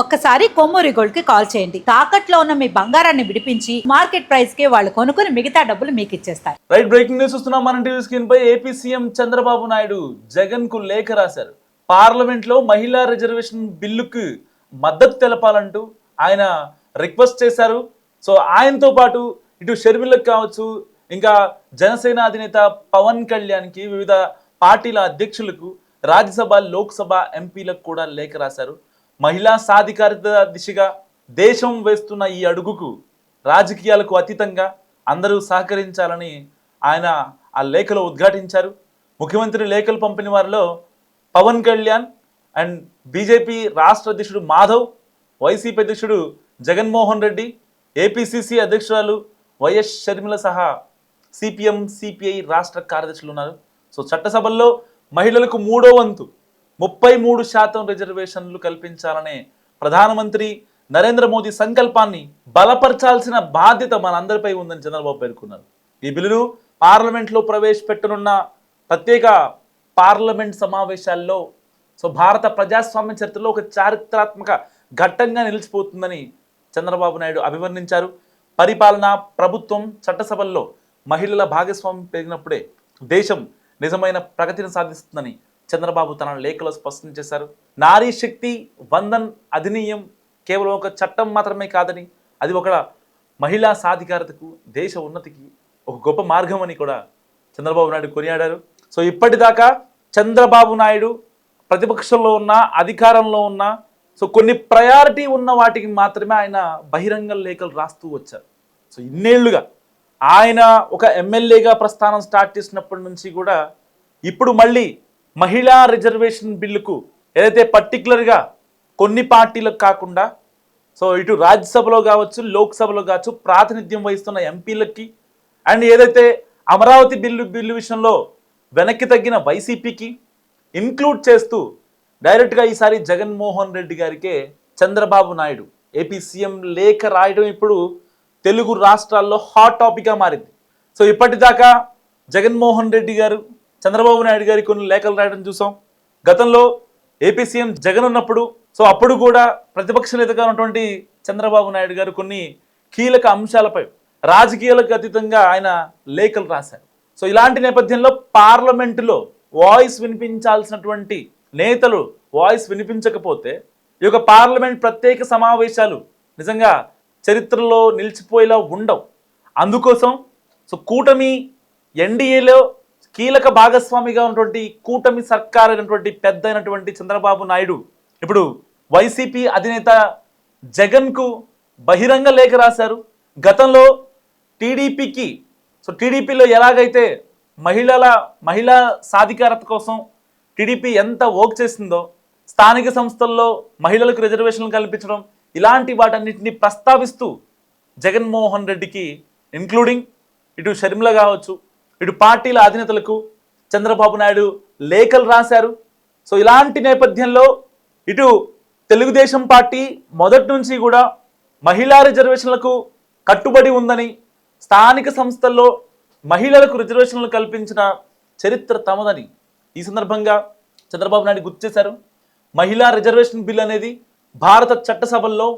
ఒక్కసారి కొమ్మూరి గోల్డ్ కి కాల్ చేయండి. తాకట్లో ఉన్న మీ బంగారాన్ని విడిపించి మార్కెట్ ప్రైస్ కి వాళ్ళు కొనుక్కుని మిగతా డబ్బులు మీకు ఇచ్చేస్తారు. రైట్, బ్రేకింగ్ న్యూస్ చూస్తున్నాం. మన టీవీ స్క్రీన్ పై ఏపీ సీఎం చంద్రబాబు నాయుడు జగన్ కు లేఖ రాశారు. పార్లమెంట్ లో మహిళా రిజర్వేషన్ బిల్లుకు మద్దతు తెలపాలంటూ ఆయన రిక్వెస్ట్ చేశారు. సో ఆయనతో పాటు ఇటు షర్మిలకు కావచ్చు, ఇంకా జనసేన అధినేత పవన్ కళ్యాణ్ కి, వివిధ పార్టీల అధ్యక్షులకు, రాజ్యసభ లోక్సభ ఎంపీలకు కూడా లేఖ రాశారు. మహిళా సాధికారిత దిశగా దేశం వేస్తున్న ఈ అడుగుకు రాజకీయాలకు అతీతంగా అందరూ సహకరించాలని ఆయన ఆ లేఖలో ఉద్ఘాటించారు. ముఖ్యమంత్రి లేఖలు పంపిన వారిలో పవన్ కళ్యాణ్ అండ్ బీజేపీ రాష్ట్ర అధ్యక్షుడు మాధవ్, వైసీపీ అధ్యక్షుడు జగన్మోహన్ రెడ్డి, ఏపీసీసీ అధ్యక్షురాలు వైఎస్ షర్మిల సహా సిపిఎం సిపిఐ రాష్ట్ర కార్యదర్శులు ఉన్నారు. సో చట్టసభల్లో మహిళలకు 3వ వంతు 33% రిజర్వేషన్లు కల్పించాలనే ప్రధానమంత్రి నరేంద్ర మోదీ సంకల్పాన్ని బలపరచాల్సిన బాధ్యత మనందరిపై ఉందని చంద్రబాబు పేర్కొన్నారు. ఈ బిల్లును పార్లమెంట్లో ప్రవేశపెట్టనున్న ప్రత్యేక పార్లమెంట్ సమావేశాల్లో భారత ప్రజాస్వామ్య చరిత్రలో ఒక చారిత్రాత్మక ఘట్టంగా నిలిచిపోతుందని చంద్రబాబు నాయుడు అభివర్ణించారు. పరిపాలన, ప్రభుత్వం, చట్టసభల్లో మహిళల భాగస్వామ్యం పెరిగినప్పుడే దేశం నిజమైన ప్రగతిని సాధిస్తుందని చంద్రబాబు తన లేఖలో స్పష్టం చేశారు. నారీ శక్తి వందన్ అధినియం కేవలం ఒక చట్టం మాత్రమే కాదని, అది ఒక మహిళా సాధికారతకు, దేశ ఉన్నతికి ఒక గొప్ప మార్గం అని కూడా చంద్రబాబు నాయుడు కొనియాడారు. సో ఇప్పటిదాకా చంద్రబాబు నాయుడు ప్రతిపక్షంలో ఉన్న, అధికారంలో ఉన్న, కొన్ని ప్రయారిటీ ఉన్న వాటికి మాత్రమే ఆయన బహిరంగ లేఖలు రాస్తూ వచ్చారు. సో ఇన్నేళ్లుగా ఆయన ఒక ఎమ్మెల్యేగా ప్రస్థానం స్టార్ట్ చేసినప్పటి నుంచి కూడా ఇప్పుడు మళ్ళీ మహిళా రిజర్వేషన్ బిల్లుకు ఏదైతే పర్టికులర్గా కొన్ని పార్టీలకు కాకుండా ఇటు రాజ్యసభలో కావచ్చు, లోక్సభలో కావచ్చు ప్రాతినిధ్యం వహిస్తున్న ఎంపీలకి, అండ్ ఏదైతే అమరావతి బిల్లు విషయంలో వెనక్కి తగ్గిన వైసీపీకి ఇన్క్లూడ్ చేస్తూ డైరెక్ట్గా ఈసారి జగన్మోహన్ రెడ్డి గారికే చంద్రబాబు నాయుడు ఏపీ సీఎం లేఖ రాయడం ఇప్పుడు తెలుగు రాష్ట్రాల్లో హాట్ టాపిక్గా మారింది. సో ఇప్పటిదాకా జగన్మోహన్ రెడ్డి గారు చంద్రబాబు నాయుడు గారికి కొన్ని లేఖలు రాయడం చూసాం. గతంలో ఏపీ సీఎం జగన్ ఉన్నప్పుడు అప్పుడు కూడా ప్రతిపక్ష నేతగా ఉన్నటువంటి చంద్రబాబు నాయుడు గారు కొన్ని కీలక అంశాలపై రాజకీయాలకు అతీతంగా ఆయన లేఖలు రాశారు. సో ఇలాంటి నేపథ్యంలో పార్లమెంటులో వాయిస్ వినిపించాల్సినటువంటి నేతలు వాయిస్ వినిపించకపోతే ఈ యొక్క పార్లమెంట్ ప్రత్యేక సమావేశాలు నిజంగా చరిత్రలో నిలిచిపోయేలా ఉండవు. అందుకోసం కూటమి ఎన్డీఏలో కీలక భాగస్వామిగా ఉన్నటువంటి కూటమి సర్కార్ అయినటువంటి పెద్ద అయినటువంటి చంద్రబాబు నాయుడు ఇప్పుడు వైసీపీ అధినేత జగన్కు బహిరంగ లేఖ రాశారు. గతంలో టీడీపీకి టీడీపీలో ఎలాగైతే మహిళా సాధికారత కోసం టీడీపీ ఎంత వర్క్ చేసిందో, స్థానిక సంస్థల్లో మహిళలకు రిజర్వేషన్లు కల్పించడం, ఇలాంటి వాటన్నిటిని ప్రస్తావిస్తూ జగన్మోహన్ రెడ్డికి ఇంక్లూడింగ్ ఇటు షర్మిల కావచ్చు, ఇటు పార్టీల అధినేతలకు చంద్రబాబు నాయుడు లేఖలు రాశారు. ఇలాంటి నేపథ్యంలో ఇటు తెలుగుదేశం పార్టీ మొదటి నుంచి కూడా మహిళా రిజర్వేషన్లకు కట్టుబడి ఉందని, స్థానిక సంస్థల్లో మహిళలకు రిజర్వేషన్లు కల్పించిన చరిత్ర తమదని ఈ సందర్భంగా చంద్రబాబు నాయుడు గుర్తు చేశారు. మహిళా రిజర్వేషన్ బిల్ అనేది భారత చట్టసభల్లో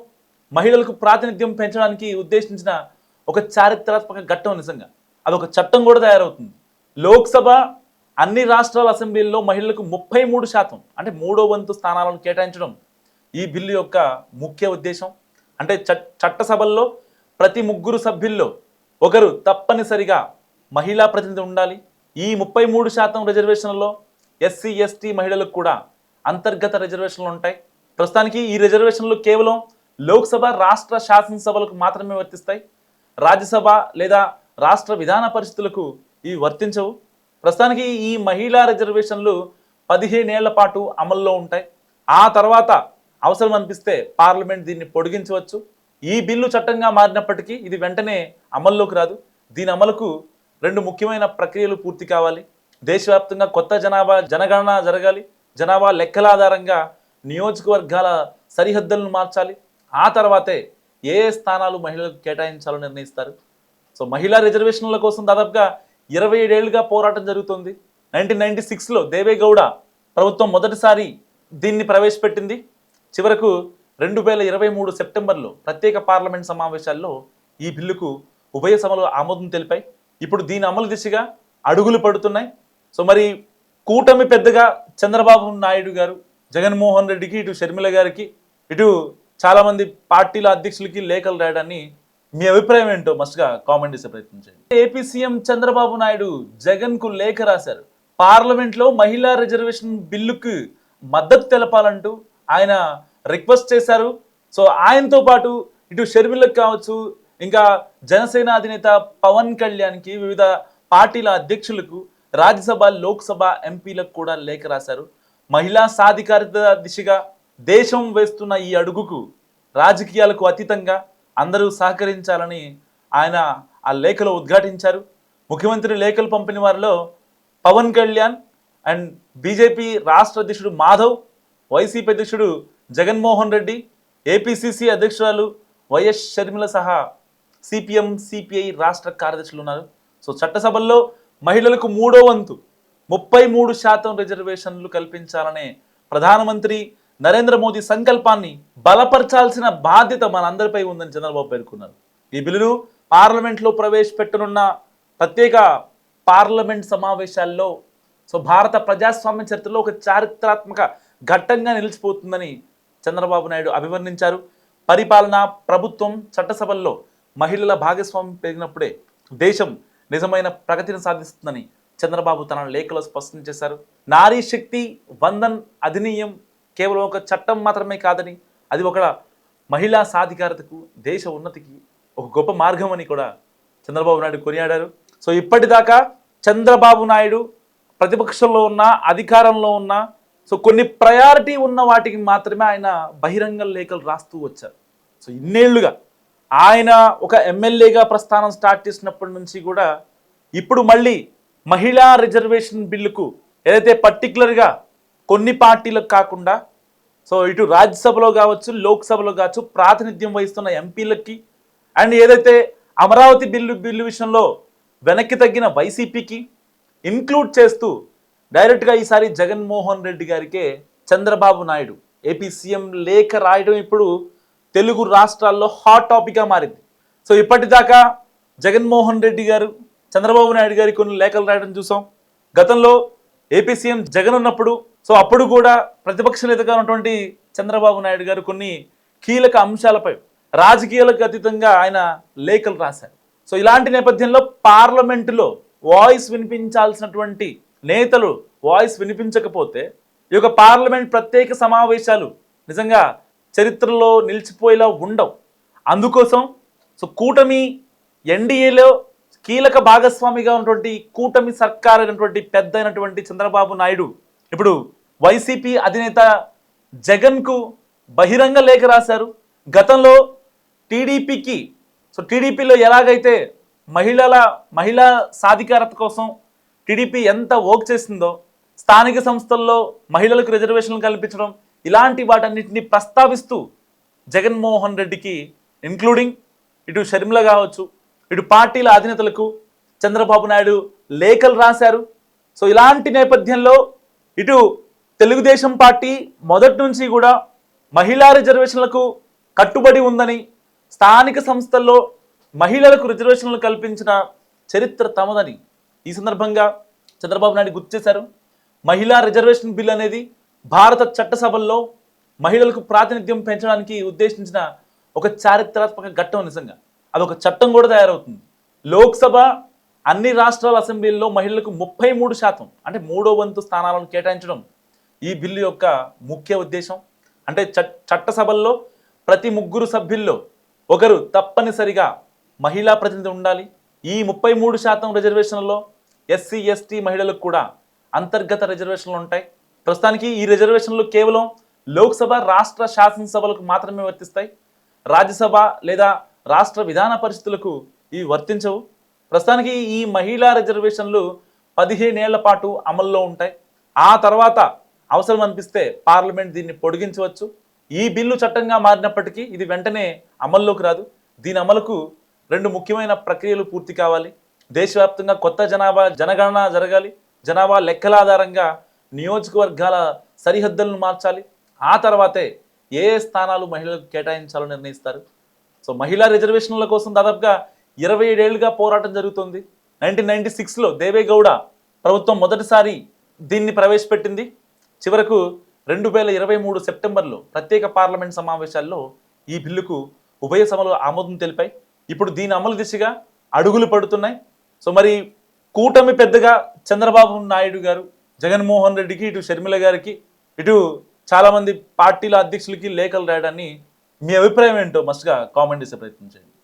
మహిళలకు ప్రాతినిధ్యం పెంచడానికి ఉద్దేశించిన ఒక చారిత్రాత్మక ఘట్టం. నిజంగా అదొక చట్టం కూడా తయారవుతుంది. లోక్సభ, అన్ని రాష్ట్రాల అసెంబ్లీల్లో మహిళలకు 33% అంటే 3వ వంతు స్థానాలను కేటాయించడం ఈ బిల్లు యొక్క ముఖ్య ఉద్దేశం. అంటే చట్టసభల్లో ప్రతి 3 సభ్యుల్లో ఒకరు తప్పనిసరిగా మహిళా ప్రతినిధి ఉండాలి. ఈ 33% రిజర్వేషన్లలో ఎస్సీ ఎస్టీ మహిళలకు కూడా అంతర్గత రిజర్వేషన్లు ఉంటాయి. ప్రస్తుతానికి ఈ రిజర్వేషన్లు కేవలం లోక్సభ, రాష్ట్ర శాసనసభలకు మాత్రమే వర్తిస్తాయి. రాజ్యసభ లేదా రాష్ట్ర విధాన పరిస్థితులకు ఇవి వర్తించవు. ప్రస్తుతానికి ఈ మహిళా రిజర్వేషన్లు 15 ఏళ్ల పాటు అమల్లో ఉంటాయి. ఆ తర్వాత అవసరం అనిపిస్తే పార్లమెంట్ దీన్ని పొడిగించవచ్చు. ఈ బిల్లు చట్టంగా మారినప్పటికీ ఇది వెంటనే అమల్లోకి రాదు. దీని అమలుకు 2 ముఖ్యమైన ప్రక్రియలు పూర్తి కావాలి. దేశవ్యాప్తంగా కొత్త జనగణన జరగాలి. జనాభా లెక్కల ఆధారంగా నియోజకవర్గాల సరిహద్దులను మార్చాలి. ఆ తర్వాతే ఏ స్థానాలు మహిళలకు కేటాయించాలో నిర్ణయిస్తారు. మహిళా రిజర్వేషన్ల కోసం దాదాపుగా 27 ఏళ్లుగా పోరాటం జరుగుతుంది. 1996లో దేవేగౌడ ప్రభుత్వం మొదటిసారి దీన్ని ప్రవేశపెట్టింది. చివరకు 2023 సెప్టెంబర్లో ప్రత్యేక పార్లమెంట్ సమావేశాల్లో ఈ బిల్లుకు ఉభయ సభలు ఆమోదం తెలిపాయి. ఇప్పుడు దీని అమలు దిశగా అడుగులు పడుతున్నాయి. సో మరి కూటమి పెద్దగా చంద్రబాబు నాయుడు గారు, జగన్మోహన్ రెడ్డికి, ఇటు షర్మిల గారికి, ఇటు చాలామంది పార్టీల అధ్యక్షులకి లేఖలు రాయడాన్ని మీ అభిప్రాయం ఏంటో మస్ట్గా కామెంట్ చేసే ప్రయత్నం చేయండి. ఏపీ సీఎం చంద్రబాబు నాయుడు జగన్కు లేఖ రాశారు. పార్లమెంట్లో మహిళా రిజర్వేషన్ బిల్లుకు మద్దతు తెలపాలంటూ ఆయన రిక్వెస్ట్ చేశారు. సో ఆయనతో పాటు ఇటు షర్మిలకు కావచ్చు, ఇంకా జనసేన అధినేత పవన్ కళ్యాణ్కి, వివిధ పార్టీల అధ్యక్షులకు, రాజ్యసభ లోక్సభ ఎంపీలకు కూడా లేఖ రాశారు. మహిళా సాధికారిత దిశగా దేశం వేస్తున్న ఈ అడుగుకు రాజకీయాలకు అతీతంగా అందరూ సహకరించాలని ఆయన ఆ లేఖలో ఉద్ఘాటించారు. ముఖ్యమంత్రి లేఖలు పంపిన వారిలో పవన్ కళ్యాణ్ అండ్ బీజేపీ రాష్ట్ర అధ్యక్షుడు మాధవ్, వైసీపీ అధ్యక్షుడు జగన్మోహన్ రెడ్డి, ఏపీసీసీ అధ్యక్షురాలు వైఎస్ షర్మిల సహా సిపిఎం సిపిఐ రాష్ట్ర కార్యదర్శులు ఉన్నారు. సో చట్టసభల్లో మహిళలకు 3వ వంతు 33% రిజర్వేషన్లు కల్పించాలనే ప్రధానమంత్రి నరేంద్ర మోదీ సంకల్పాన్ని బలపరచాల్సిన బాధ్యత మనందరిపై ఉందని చంద్రబాబు పేర్కొన్నారు. ఈ బిల్లును పార్లమెంట్లో ప్రవేశపెట్టనున్న ప్రత్యేక పార్లమెంట్ సమావేశాల్లో సో భారత ప్రజాస్వామ్య చరిత్రలో ఒక చారిత్రాత్మక ఘట్టంగా నిలిచిపోతుందని చంద్రబాబు నాయుడు అభివర్ణించారు. పరిపాలన, ప్రభుత్వం, చట్టసభల్లో మహిళల భాగస్వామ్యం పెరిగినప్పుడే దేశం నిజమైన ప్రగతిని సాధిస్తుందని చంద్రబాబు తన లేఖలో స్పష్టం చేశారు. నారీ శక్తి వందన్ అధినియం కేవలం ఒక చట్టం మాత్రమే కాదని, అది ఒక మహిళా సాధికారతకు, దేశ ఉన్నతికి ఒక గొప్ప మార్గం అని కూడా చంద్రబాబు నాయుడు కొనియాడారు. సో ఇప్పటిదాకా చంద్రబాబు నాయుడు ప్రతిపక్షంలో ఉన్న, అధికారంలో ఉన్న, సో కొన్ని ప్రయారిటీ ఉన్న వాటికి మాత్రమే ఆయన బహిరంగ లేఖలు రాస్తూ వచ్చారు. సో ఇన్నేళ్లుగా ఆయన ఒక ఎమ్మెల్యేగా ప్రస్థానం స్టార్ట్ చేసినప్పటి నుంచి కూడా ఇప్పుడు మళ్ళీ మహిళా రిజర్వేషన్ బిల్లుకు ఏదైతే పర్టికులర్గా కొన్ని పార్టీలకు కాకుండా సో ఇటు రాజ్యసభలో కావచ్చు, లోక్సభలో కావచ్చు ప్రాతినిధ్యం వహిస్తున్న ఎంపీలకి, అండ్ ఏదైతే అమరావతి బిల్లు విషయంలో వెనక్కి తగ్గిన వైసీపీకి ఇన్క్లూడ్ చేస్తూ డైరెక్ట్గా ఈసారి జగన్మోహన్ రెడ్డి గారికే చంద్రబాబు నాయుడు ఏపీ సీఎం లేఖ రాయడం ఇప్పుడు తెలుగు రాష్ట్రాల్లో హాట్ టాపిక్గా మారింది. సో ఇప్పటిదాకా జగన్మోహన్ రెడ్డి గారు చంద్రబాబు నాయుడు గారికి కొన్ని లేఖలు రాయడం చూసాం. గతంలో ఏపీ సీఎం జగన్ ఉన్నప్పుడు సో అప్పుడు కూడా ప్రతిపక్ష నేతగా ఉన్నటువంటి చంద్రబాబు నాయుడు గారు కొన్ని కీలక అంశాలపై రాజకీయాలకు అతీతంగా ఆయన లేఖలు రాశారు. సో ఇలాంటి నేపథ్యంలో పార్లమెంటులో వాయిస్ వినిపించాల్సినటువంటి నేతలు వాయిస్ వినిపించకపోతే ఈ యొక్క పార్లమెంట్ ప్రత్యేక సమావేశాలు నిజంగా చరిత్రలో నిలిచిపోయేలా ఉండవు. అందుకోసం సో కూటమి ఎన్డీఏలో కీలక భాగస్వామిగా ఉన్నటువంటి కూటమి సర్కార్ అయినటువంటి పెద్ద అయినటువంటి చంద్రబాబు నాయుడు ఇప్పుడు వైసీపీ అధినేత జగన్కు బహిరంగ లేఖ రాశారు. గతంలో టీడీపీకి సో టీడీపీలో ఎలాగైతే మహిళా సాధికారత కోసం టీడీపీ ఎంత వర్క్ చేసిందో, స్థానిక సంస్థల్లో మహిళలకు రిజర్వేషన్లు కల్పించడం, ఇలాంటి వాటన్నిటిని ప్రస్తావిస్తూ జగన్మోహన్ రెడ్డికి ఇంక్లూడింగ్ ఇటు షర్మిల కావచ్చు, ఇటు పార్టీల అధినేతలకు చంద్రబాబు నాయుడు లేఖలు రాశారు. సో ఇలాంటి నేపథ్యంలో ఇటు తెలుగుదేశం పార్టీ మొదటి నుంచి కూడా మహిళా రిజర్వేషన్లకు కట్టుబడి ఉందని, స్థానిక సంస్థల్లో మహిళలకు రిజర్వేషన్లు కల్పించిన చరిత్ర తమదని ఈ సందర్భంగా చంద్రబాబు నాయుడు గుర్తు చేశారు. మహిళా రిజర్వేషన్ బిల్ అనేది భారత చట్టసభల్లో మహిళలకు ప్రాతినిధ్యం పెంచడానికి ఉద్దేశించిన ఒక చారిత్రాత్మక ఘట్టం. నిజంగా అదొక చట్టం కూడా తయారవుతుంది. లోక్సభ అన్ని రాష్ట్రాల అసెంబ్లీల్లో మహిళలకు 33% అంటే 3వ వంతు స్థానాలను కేటాయించడం ఈ బిల్లు యొక్క ముఖ్య ఉద్దేశం. అంటే చట్టసభల్లో ప్రతి 3 సభ్యుల్లో ఒకరు తప్పనిసరిగా మహిళా ప్రతినిధి ఉండాలి. ఈ 33% రిజర్వేషన్లలో ఎస్సీ ఎస్టీ మహిళలకు కూడా అంతర్గత రిజర్వేషన్లు ఉంటాయి. ప్రస్తుతానికి ఈ రిజర్వేషన్లు కేవలం లోక్సభ, రాష్ట్ర శాసనసభలకు మాత్రమే వర్తిస్తాయి. రాజ్యసభ లేదా రాష్ట్ర విధాన పరిస్థితులకు ఇవి వర్తించవు. ప్రస్తుతానికి ఈ మహిళా రిజర్వేషన్లు 15 ఏళ్ల పాటు అమల్లో ఉంటాయి. ఆ తర్వాత అవసరం అనిపిస్తే పార్లమెంట్ దీన్ని పొడిగించవచ్చు. ఈ బిల్లు చట్టంగా మారినప్పటికీ ఇది వెంటనే అమల్లోకి రాదు. దీని అమలుకు 2 ముఖ్యమైన ప్రక్రియలు పూర్తి కావాలి. దేశవ్యాప్తంగా కొత్త జనగణన జరగాలి. జనాభా లెక్కల ఆధారంగా నియోజకవర్గాల సరిహద్దులను మార్చాలి. ఆ తర్వాతే ఏ ఏ స్థానాలు మహిళలకు కేటాయించాలో నిర్ణయిస్తారు. సో మహిళా రిజర్వేషన్ల కోసం దాదాపుగా 27 ఏళ్లుగా పోరాటం జరుగుతుంది. 1996లో దేవేగౌడ ప్రభుత్వం మొదటిసారి దీన్ని ప్రవేశపెట్టింది. చివరకు 2023 సెప్టెంబర్లో ప్రత్యేక పార్లమెంట్ సమావేశాల్లో ఈ బిల్లుకు ఉభయ సభలు ఆమోదం తెలిపాయి. ఇప్పుడు దీని అమలు దిశగా అడుగులు పడుతున్నాయి. సో మరి కూటమి పెద్దగా చంద్రబాబు నాయుడు గారు, జగన్మోహన్ రెడ్డికి, ఇటు షర్మిల గారికి, ఇటు చాలామంది పార్టీల అధ్యక్షులకి లేఖలు రాయడాన్ని మీ అభిప్రాయం ఏంటో మస్ట్గా కామెంట్ చేసే ప్రయత్నం చేయండి.